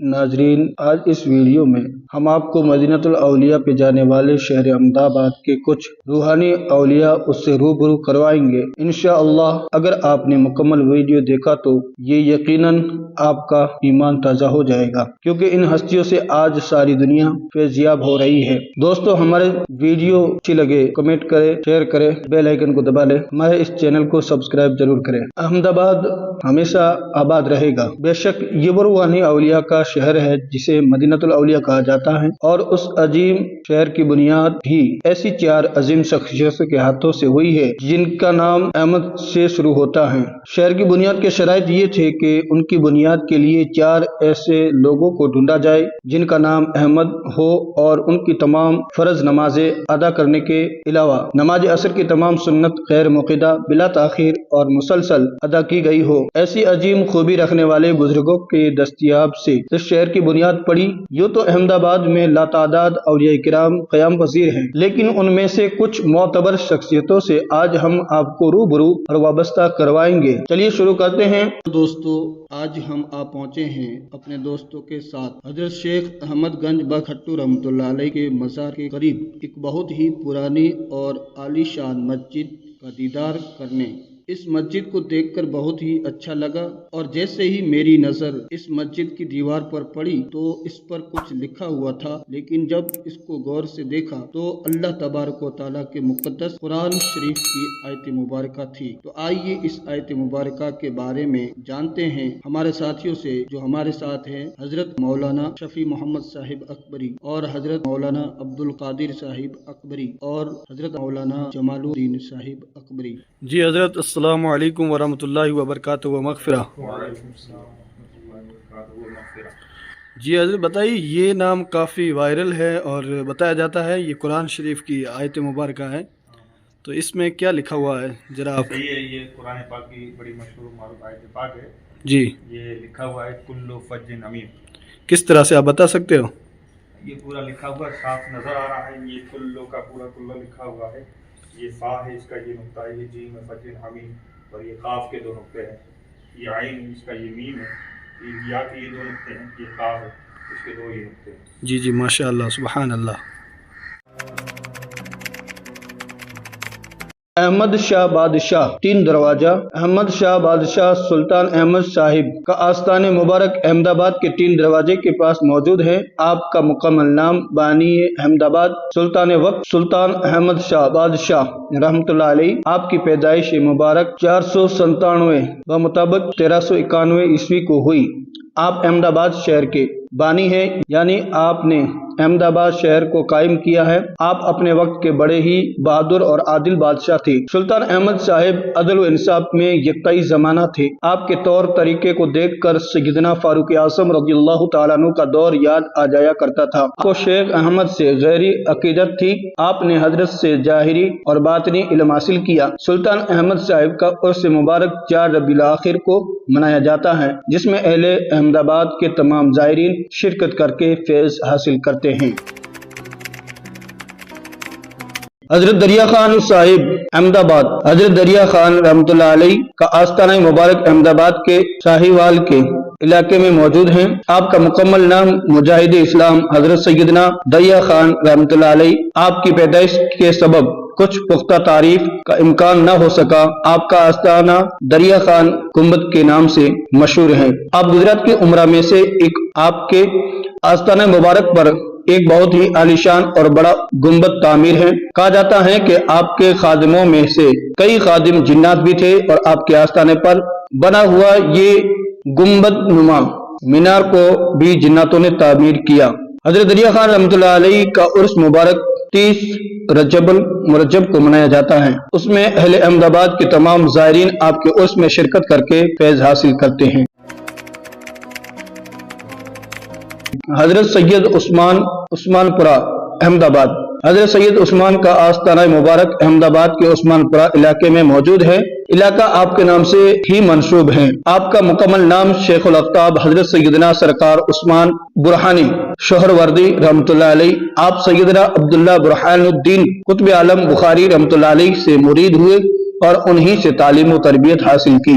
ناظرین، آج اس ویڈیو میں ہم آپ کو مدینۃ الاولیاء پہ جانے والے شہر احمد آباد کے کچھ روحانی اولیاء اس سے روبرو کروائیں گے انشاءاللہ۔ اگر آپ نے مکمل ویڈیو دیکھا تو یہ یقیناً آپ کا ایمان تازہ ہو جائے گا، کیونکہ ان ہستیوں سے آج ساری دنیا فیضیاب ہو رہی ہے۔ دوستو، ہمارے ویڈیو اچھی لگے کمنٹ کرے، شیئر کرے، بیل آئیکن کو دبا لے، ہمارے اس چینل کو سبسکرائب ضرور کریں۔ احمد آباد ہمیشہ آباد رہے گا۔ بے شک یہ وہ روحانی اولیاء کا شہر ہے جسے مدینۃ الاولیاء کہا جاتا ہے، اور اس عظیم شہر کی بنیاد بھی ایسی 4 عظیم شخصیتوں کے ہاتھوں سے ہوئی ہے جن کا نام احمد سے شروع ہوتا ہے۔ شہر کی بنیاد کے شرائط یہ تھے کہ ان کی بنیاد کے لیے 4 ایسے لوگوں کو ڈھونڈا جائے جن کا نام احمد ہو اور ان کی تمام فرض نمازیں ادا کرنے کے علاوہ نماز عصر کی تمام سنت غیر منقطع بلا تاخیر اور مسلسل ادا کی گئی ہو۔ ایسی عظیم خوبی رکھنے والے بزرگوں کے دستیاب سے اس شہر کی بنیاد پڑی۔ یوں تو احمد آباد میں لاتعداد اولیاء کرام قیام پذیر ہیں، لیکن ان میں سے کچھ معتبر شخصیتوں سے آج ہم آپ کو روبرو اور وابستہ کروائیں گے۔ چلیے شروع کرتے ہیں۔ دوستو، آج ہم آپ پہنچے ہیں اپنے دوستوں کے ساتھ حضرت شیخ احمد گنج بخٹو رحمۃ اللہ علیہ کے مزار کے قریب ایک بہت ہی پرانی اور عالی شان مسجد کا دیدار کرنے۔ اس مسجد کو دیکھ کر بہت ہی اچھا لگا، اور جیسے ہی میری نظر اس مسجد کی دیوار پر پڑی تو اس پر کچھ لکھا ہوا تھا، لیکن جب اس کو غور سے دیکھا تو اللہ تبارک و تعالیٰ کے مقدس قرآن شریف کی آیت مبارکہ تھی۔ تو آئیے اس آیت مبارکہ کے بارے میں جانتے ہیں ہمارے ساتھیوں سے جو ہمارے ساتھ ہیں، حضرت مولانا شفیع محمد صاحب اکبری اور حضرت مولانا عبد القادر صاحب اکبری اور حضرت مولانا جمال الدین صاحب اکبری۔ جی حضرت، السلام علیکم ورحمۃ اللہ وبرکاتہ و مغفرہ۔ جی حضرت بتائیے، یہ نام کافی وائرل ہے اور بتایا جاتا ہے یہ قرآن شریف کی آیت مبارکہ ہے، تو اس میں کیا لکھا ہوا ہے ذرا آپ؟ یہ قرآن پاک کی بڑی مشہور معروف آیت پاک ہے جی۔ یہ لکھا ہوا ہے کلو فج امین۔ کس طرح سے آپ بتا سکتے ہو؟ یہ پورا لکھا ہوا صاف نظر آ رہا ہے، یہ کلو کا پورا کلو لکھا ہوا ہے۔ یہ فا ہے، اس کا یہ نقطہ ہے، یہ جیم فج امین، اور یہ قاف کے 2 نقطے ہیں، یہ عین اس کا یہ میم ہے، یہ یا کے یہ 2 نقطے ہیں، یہ قاف ہے اس کے 2 یہ نقطے ہیں۔ جی ماشاء اللہ، سبحان اللہ۔ احمد شاہ بادشاہ 3 دروازہ۔ احمد شاہ بادشاہ سلطان احمد صاحب کا آستان مبارک احمد آباد کے 3 دروازے کے پاس موجود ہے۔ آپ کا مکمل نام بانی احمد آباد سلطان وقت سلطان احمد شاہ بادشاہ رحمۃ اللہ علیہ۔ آپ کی پیدائش مبارک 497 بمطابق 1391 عیسوی کو ہوئی۔ آپ احمد آباد شہر کے بانی ہیں، یعنی آپ نے احمد آباد شہر کو قائم کیا ہے۔ آپ اپنے وقت کے بڑے ہی بہادر اور عادل بادشاہ تھے۔ سلطان احمد صاحب عدل و انصاف میں یکتائی زمانہ تھے۔ آپ کے طور طریقے کو دیکھ کر سیدنا فاروق اعظم رضی اللہ تعالیٰ عنہ کا دور یاد آ جایا کرتا تھا۔ آپ کو شیخ احمد سے غیری عقیدت تھی۔ آپ نے حضرت سے ظاہری اور باطنی علم حاصل کیا۔ سلطان احمد صاحب کا عرس مبارک 4 ربیع الاخر کو منایا جاتا ہے، جس میں اہل احمد آباد کے تمام زائرین شرکت کر کے فیض حاصل کرتے ہیں۔ حضرت دریا خان صاحب احمد آباد۔ حضرت دریا خان رحمۃ اللہ علیہ کا آستانہ مبارک احمد آباد کے شاہیوال کے علاقے میں موجود ہیں۔ آپ کا مکمل نام مجاہد اسلام حضرت سیدنا دریا خان رحمۃ اللہ علیہ۔ آپ کی پیدائش کے سبب کچھ پختہ تعریف کا امکان نہ ہو سکا۔ آپ کا آستانہ دریا خان گنبد کے نام سے مشہور ہے۔ آپ گجرات کے عمرہ میں سے ایک آپ کے آستانہ مبارک پر ایک بہت ہی عالیشان اور بڑا گنبد تعمیر ہے۔ کہا جاتا ہے کہ آپ کے خادموں میں سے کئی خادم جنات بھی تھے، اور آپ کے آستانے پر بنا ہوا یہ گنبد نما مینار کو بھی جناتوں نے تعمیر کیا۔ حضرت دریا خان رحمۃ اللہ علیہ کا عرس مبارک 30 رجب المرجب کو منایا جاتا ہے۔ اس میں اہل احمد آباد کے تمام زائرین آپ کے عرس میں شرکت کر کے فیض حاصل کرتے ہیں۔ حضرت سید عثمان پورہ احمد آباد۔ حضرت سید عثمان کا آستانہ مبارک احمد آباد کے عثمان پورہ علاقے میں موجود ہے۔ علاقہ آپ کے نام سے ہی منسوب ہے۔ آپ کا مکمل نام شیخ الاقطاب حضرت سیدنا سرکار عثمان برہانی شوہر وردی رحمۃ اللہ علیہ۔ آپ سیدنا عبداللہ برہان الدین قطب عالم بخاری رحمۃ اللہ علیہ سے مرید ہوئے اور انہی سے تعلیم و تربیت حاصل کی۔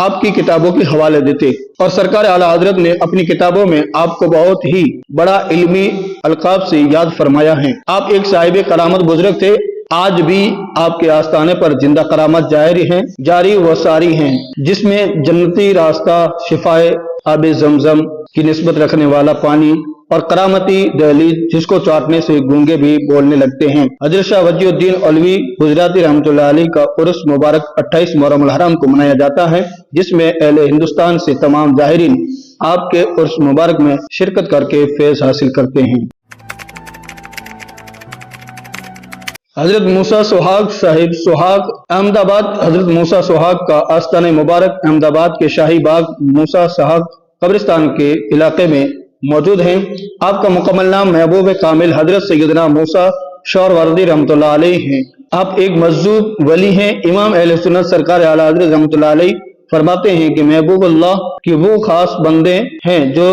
آپ کی کتابوں کے حوالے دیتے، اور سرکار اعلیٰ حضرت نے اپنی کتابوں میں آپ کو بہت ہی بڑا علمی القاب سے یاد فرمایا ہے۔ آپ ایک صاحب کرامت بزرگ تھے، آج بھی آپ کے آستانے پر زندہ کرامت جاری و ساری ہیں، جس میں جنتی راستہ، شفائے آب زمزم کی نسبت رکھنے والا پانی اور کرامتی دہلیز جس کو چاٹنے سے گونگے بھی بولنے لگتے ہیں۔ حضرت شاہ وجیہ الدین علوی گجراتی رحمۃ اللہ علیہ کا عرس مبارک 28 محرم الحرام کو منایا جاتا ہے، جس میں اہل ہندوستان سے تمام ظاہرین آپ کے عرس مبارک میں شرکت کر کے فیض حاصل کرتے ہیں۔ حضرت موسیٰ سوہاگ صاحب سوہاگ احمد آباد۔ حضرت موسیٰ سوہاگ کا آستانہ مبارک احمد آباد کے شاہی باغ موسیٰ سوہاگ قبرستان کے علاقے میں موجود ہیں۔ آپ کا مکمل نام محبوب کامل حضرت سیدنا موسیٰ شور وردی رحمۃ اللہ علیہ ہیں۔ آپ ایک مجذوب ولی ہیں۔ امام اہل سنت سرکار اعلیٰ حضرت رحمۃ اللہ علیہ فرماتے ہیں کہ محبوب اللہ کی وہ خاص بندے ہیں جو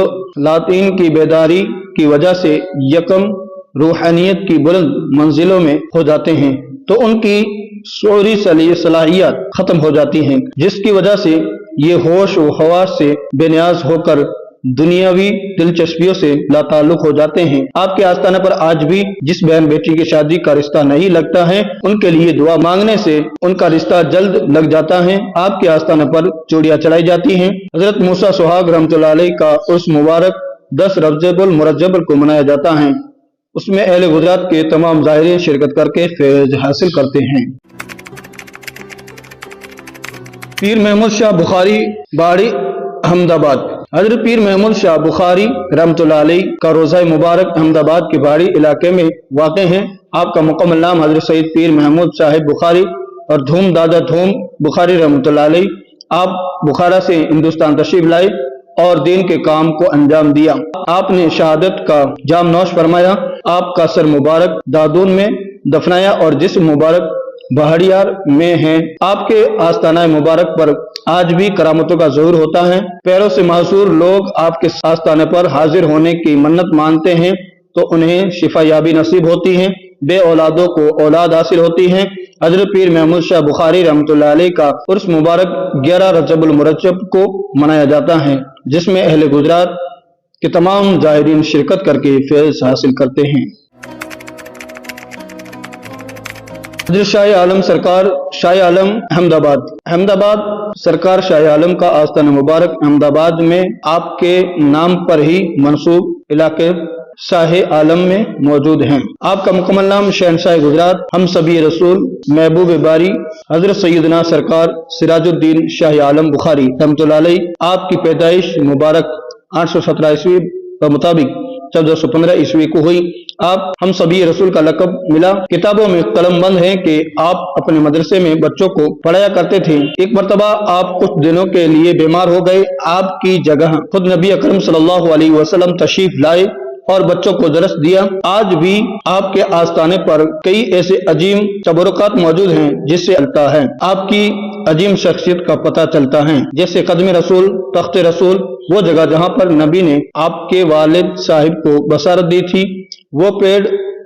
لاطین کی بیداری کی وجہ سے یکم روحانیت کی بلند منزلوں میں ہو جاتے ہیں تو ان کی شعوری صلاحیت ختم ہو جاتی ہیں، جس کی وجہ سے یہ ہوش و حواس سے بے نیاز ہو کر دنیاوی دلچسپیوں سے لا تعلق ہو جاتے ہیں۔ آپ کے آستانے پر آج بھی جس بہن بیٹی کی شادی کا رشتہ نہیں لگتا ہے، ان کے لیے دعا مانگنے سے ان کا رشتہ جلد لگ جاتا ہے۔ آپ کے آستانے پر چوڑیاں چڑھائی جاتی ہیں۔ حضرت موسیٰ سوہاگ رحمۃ اللہ علیہ کا عرس مبارک 10 رجب المرجب کو منایا جاتا ہے۔ اس میں اہل گجرات کے تمام ظاہرین شرکت کر کے فیض حاصل کرتے ہیں۔ پیر محمود شاہ بخاری باڑی احمد آباد۔ حضرت پیر محمود شاہ بخاری رحمۃ اللہ علیہ کا روضہ مبارک احمد آباد کے باڑی علاقے میں واقع ہے۔ آپ کا مکمل نام حضرت سید پیر محمود صاحب بخاری اور دھوم دادا دھوم بخاری رحمۃ اللہ علیہ۔ آپ بخارا سے ہندوستان تشریف لائے اور دین کے کام کو انجام دیا۔ آپ نے شہادت کا جام نوش فرمایا۔ آپ کا سر مبارک دادون میں دفنایا اور جسم مبارک بہاڑیار میں ہے۔ آپ کے آستانہ مبارک پر آج بھی کرامتوں کا ظہور ہوتا ہے۔ پیروں سے معذور لوگ آپ کے آستانے پر حاضر ہونے کی منت مانتے ہیں تو انہیں شفا یابی نصیب ہوتی ہے، بے اولادوں کو اولاد حاصل ہوتی ہے۔ حضرت پیر محمود شاہ بخاری رحمۃ اللہ علیہ کا عرس مبارک 11 رجب المرجب کو منایا جاتا ہے، جس میں اہل گجرات کے تمام زائرین شرکت کر کے فیض حاصل کرتے ہیں۔ حضرت شاہ عالم سرکار شاہ عالم احمد آباد۔ احمد آباد سرکار شاہ عالم کا آستانہ مبارک احمد آباد میں آپ کے نام پر ہی منسوب علاقے شاہ عالم میں موجود ہیں۔ آپ کا مکمل نام شہنشاہ گجرات ہم سبھی رسول محبوب باری حضرت سیدنا سرکار سراج الدین شاہ عالم بخاری رحمۃ اللہ علیہ۔ آپ کی پیدائش مبارک 817 عیسوی کے مطابق 1415 عیسوی کو ہوئی۔ آپ ہم سبھی رسول کا لقب ملا۔ کتابوں میں قلم بند ہے کہ آپ اپنے مدرسے میں بچوں کو پڑھایا کرتے تھے۔ ایک مرتبہ آپ کچھ دنوں کے لیے بیمار ہو گئے۔ آپ کی جگہ خود نبی اکرم صلی اللہ علیہ وسلم تشریف لائے اور بچوں کو درس دیا۔ آج بھی آپ کے آستانے پر کئی ایسے عظیم تبرکات موجود ہیں جس سے چلتا ہے آپ کی عظیم شخصیت کا پتہ چلتا ہے، جیسے قدم رسول، تخت رسول، وہ جگہ جہاں پر نبی نے آپ کے والد صاحب کو بشارت دی تھی، وہ پیڑ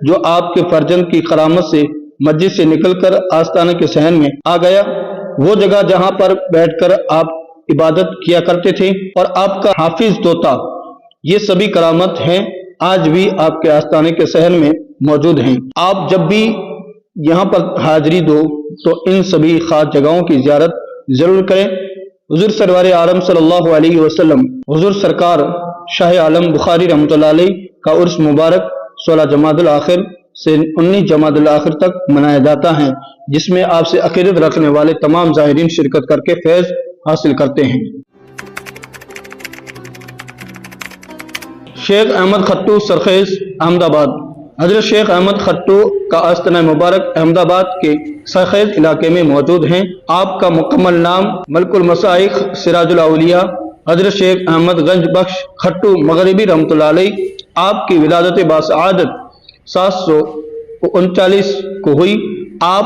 جو آپ کے فرزند کی کرامت سے مسجد سے نکل کر آستانے کے صحن میں آ گیا، وہ جگہ جہاں پر بیٹھ کر آپ عبادت کیا کرتے تھے، اور آپ کا حافظ طوطا، یہ سبھی کرامت ہیں، آج بھی آپ کے آستانے کے صحن میں موجود ہیں۔ آپ جب بھی یہاں پر حاضری دو تو ان سبھی خاص جگہوں کی زیارت ضرور کریں۔ حضور سرور عالم صلی اللہ علیہ وسلم حضور سرکار شاہ عالم بخاری رحمۃ اللہ علیہ کا عرس مبارک 16 جمادی الاخر سے 19 جمادی الاخر تک منایا جاتا ہے، جس میں آپ سے عقیدت رکھنے والے تمام زائرین شرکت کر کے فیض حاصل کرتے ہیں۔ شیخ احمد خٹو سرخیز احمد آباد۔ حضرت شیخ احمد خٹو کا آستانہ مبارک احمد آباد کے سرخیز علاقے میں موجود ہیں۔ آپ کا مکمل نام ملک المشائخ سراج الاولیاء حضرت شیخ احمد گنج بخش خٹو مغربی رحمۃ اللہ علیہ۔ آپ کی ولادت باسعادت 739 کو ہوئی۔ آپ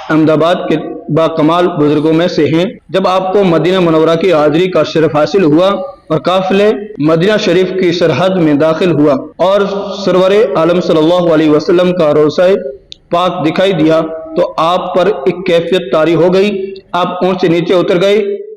احمد آباد کے با کمال بزرگوں میں سے ہیں۔ جب آپ کو مدینہ منورہ کی حاضری کا شرف حاصل ہوا اور قافلے مدینہ شریف کی سرحد میں داخل ہوا اور سرور عالم صلی اللہ علیہ وسلم کا روضہ پاک دکھائی دیا تو آپ پر ایک کیفیت طاری ہو گئی۔ آپ اونٹ سے نیچے اتر گئے